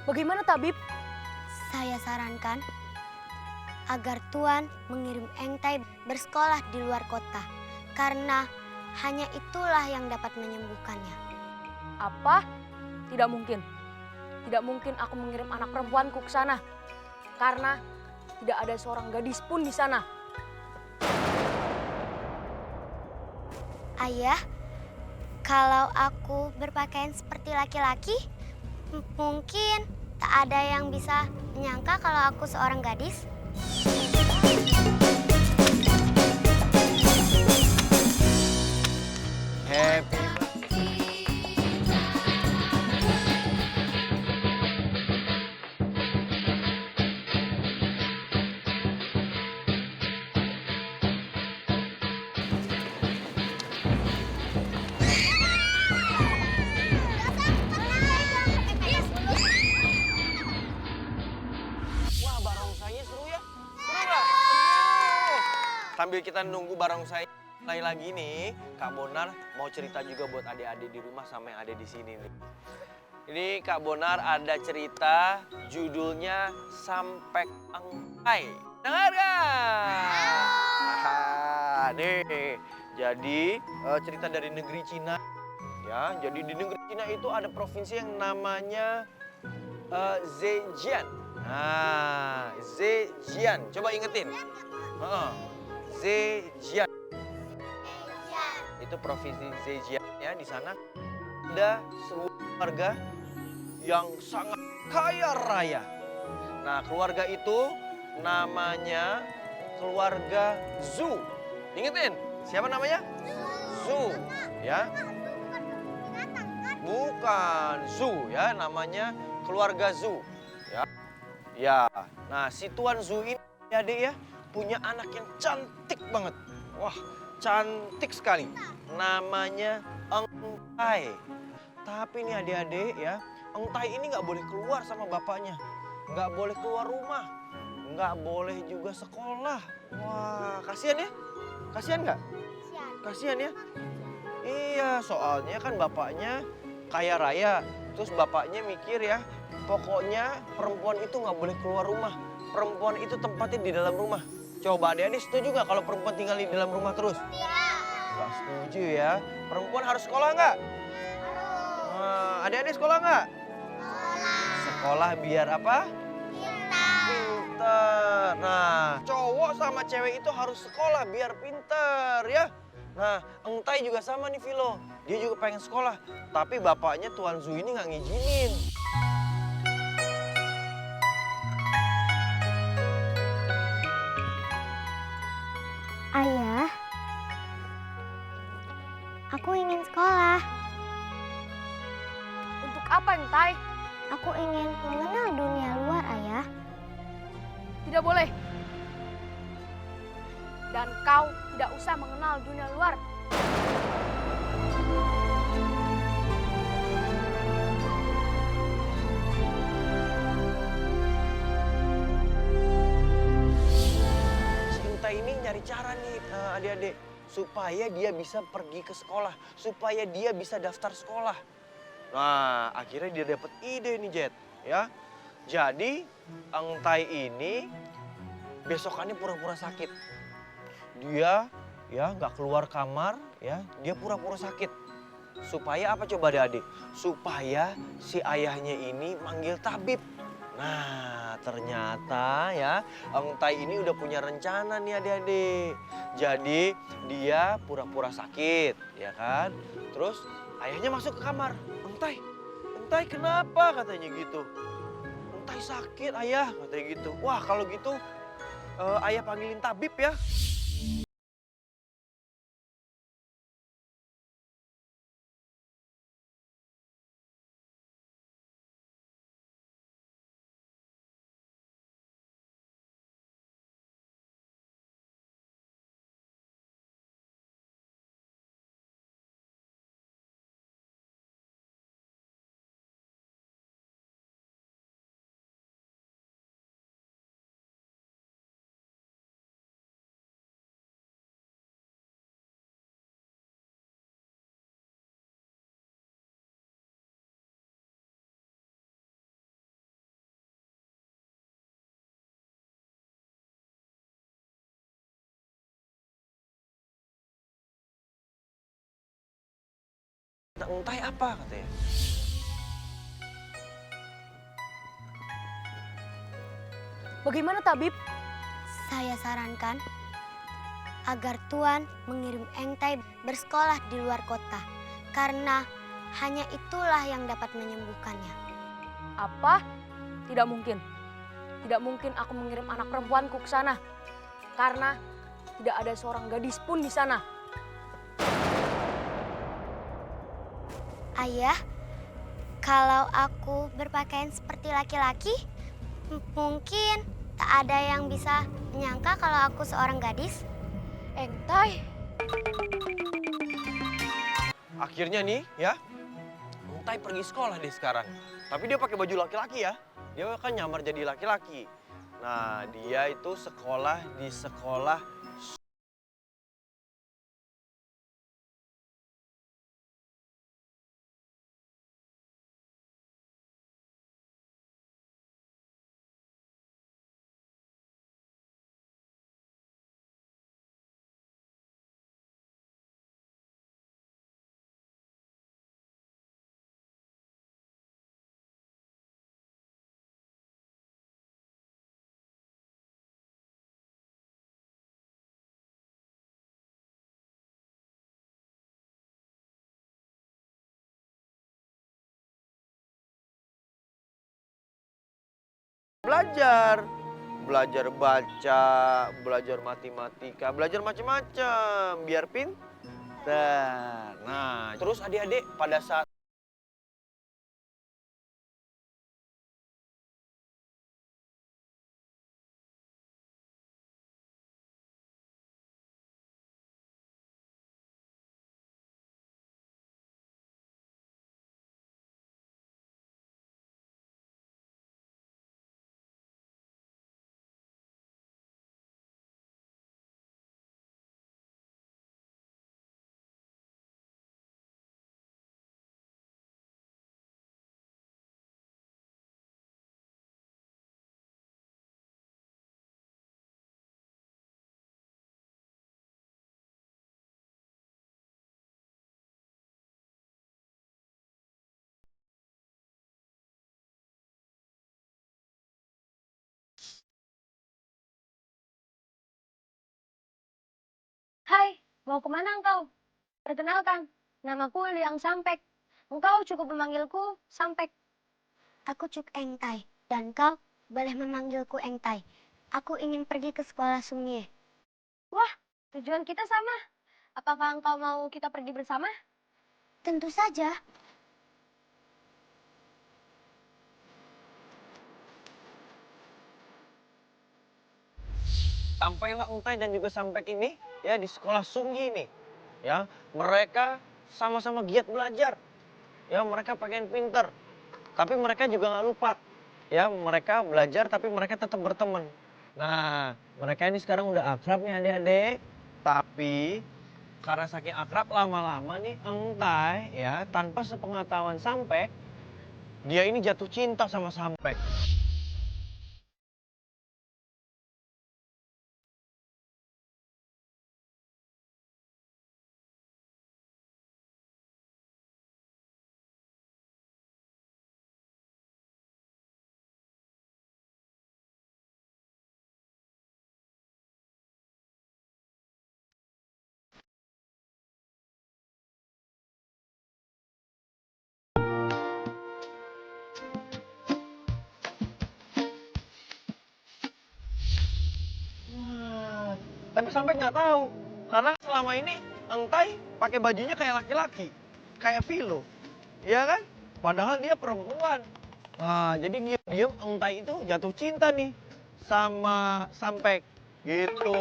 Bagaimana Tabib? Saya sarankan agar Tuan mengirim Engtai bersekolah di luar kota. Karena hanya itulah yang dapat menyembuhkannya. Apa? Tidak mungkin. Tidak mungkin aku mengirim anak perempuanku ke sana. Karena tidak ada seorang gadis pun di sana. Ayah, kalau aku berpakaian seperti laki-laki, mungkin tak ada yang bisa menyangka kalau aku seorang gadis. Happy Wah, barongsainya seru ya? Seru nggak? Seru. Sambil kita nunggu barongsai mulai lagi nih, Kak Bonar mau cerita juga buat adik-adik di rumah sama yang ada di sini nih. Ini Kak Bonar ada cerita judulnya Sampek Engkai. Dengar nggak? Nih, jadi cerita dari negeri Cina. Ya, jadi di negeri Cina itu ada provinsi yang namanya Zhejiang. Nah, Zhejiang. Coba ingetin. Zhejiang. Itu provinsi Zhejiang ya. Di sana ada sebuah keluarga yang sangat kaya raya. Nah, keluarga itu namanya keluarga Zhu. Ingetin, siapa namanya? Zhu, ya. Bukan Zhu ya, namanya keluarga Zhu. Ya. Ya. Nah, si Tuan Zhu ini adik ya, punya anak yang cantik banget. Wah, cantik sekali. Namanya Engtai. Tapi nih adik-adik ya, Engtai ini nggak boleh keluar sama bapaknya. Nggak boleh keluar rumah. Nggak boleh juga sekolah. Wah, kasihan ya? Kasihan nggak? Kasihan ya? Iya, soalnya kan bapaknya kaya raya. Terus bapaknya mikir ya, pokoknya perempuan itu nggak boleh keluar rumah. Perempuan itu tempatnya di dalam rumah. Coba adik-adik setuju nggak kalau perempuan tinggal di dalam rumah terus? Iya. Nggak setuju ya. Perempuan harus sekolah nggak? Harus. Nah, adik-adik sekolah nggak? Sekolah. Sekolah biar apa? Pinter. Nah, cowok sama cewek itu harus sekolah biar pinter ya. Nah, Engtai juga sama nih Vilo. Dia juga pengen sekolah. Tapi bapaknya Tuan Zhu ini nggak ngizinin. Ayah, aku ingin sekolah. Untuk apa, Engtai? Aku ingin mengenal dunia luar, Ayah. Tidak boleh. Dan kau tidak usah mengenal dunia luar. Si Engtai ini nyari cara nih adik-adik. Supaya dia bisa pergi ke sekolah. Supaya dia bisa daftar sekolah. Nah, akhirnya dia dapat ide nih Jet. Ya, jadi Engtai ini besokannya pura-pura sakit. Dia ya nggak keluar kamar ya, dia pura-pura sakit. Supaya apa coba adik-adik? Supaya si ayahnya ini manggil tabib. Nah, ternyata ya Engtai ini udah punya rencana nih adik-adik. Jadi dia pura-pura sakit, ya kan? Terus ayahnya masuk ke kamar. Engtai, Engtai kenapa katanya gitu? Engtai sakit ayah katanya gitu. Wah kalau gitu ayah panggilin tabib ya. Entai apa katanya? Bagaimana Tabib? Saya sarankan agar Tuan mengirim Engtai bersekolah di luar kota. Karena hanya itulah yang dapat menyembuhkannya. Apa? Tidak mungkin. Tidak mungkin aku mengirim anak perempuanku ke sana. Karena tidak ada seorang gadis pun di sana. Ayah, kalau aku berpakaian seperti laki-laki, mungkin tak ada yang bisa menyangka kalau aku seorang gadis. Engtai, Akhirnya nih ya, Entai pergi sekolah deh sekarang. Tapi dia pakai baju laki-laki ya. Dia kan nyamar jadi laki-laki. Nah, dia itu sekolah di sekolah belajar. Belajar baca, belajar matematika, belajar macam-macam biar pintar. Nah, terus adik-adik pada saat Hai, mau kemana engkau? Perkenalkan, namaku Liang Sampek. Engkau cukup memanggilku Sampek. Aku Cuk Engtai, dan kau boleh memanggilku Engtai. Aku ingin pergi ke sekolah Sungye. Wah, tujuan kita sama. Apakah engkau mau kita pergi bersama? Tentu saja. sampailah Entai dan juga Sampek ini ya di sekolah Sunggi ini. Ya, mereka sama-sama giat belajar. Ya, mereka pengen pinter. Tapi mereka juga nggak lupa. Ya, mereka belajar tapi mereka tetap berteman. Nah, mereka ini sekarang udah akrab nih adik-adik. Tapi karena saking akrab lama-lama nih Entai ya tanpa sepengetahuan Sampek, dia ini jatuh cinta sama Sampek. Wah, tapi sampai nggak tahu karena selama ini Entai pakai bajunya kayak laki-laki, kayak Vilo, ya kan? Padahal dia perempuan. Nah, jadi diam-diam Entai itu jatuh cinta nih sama Sampek, gitu.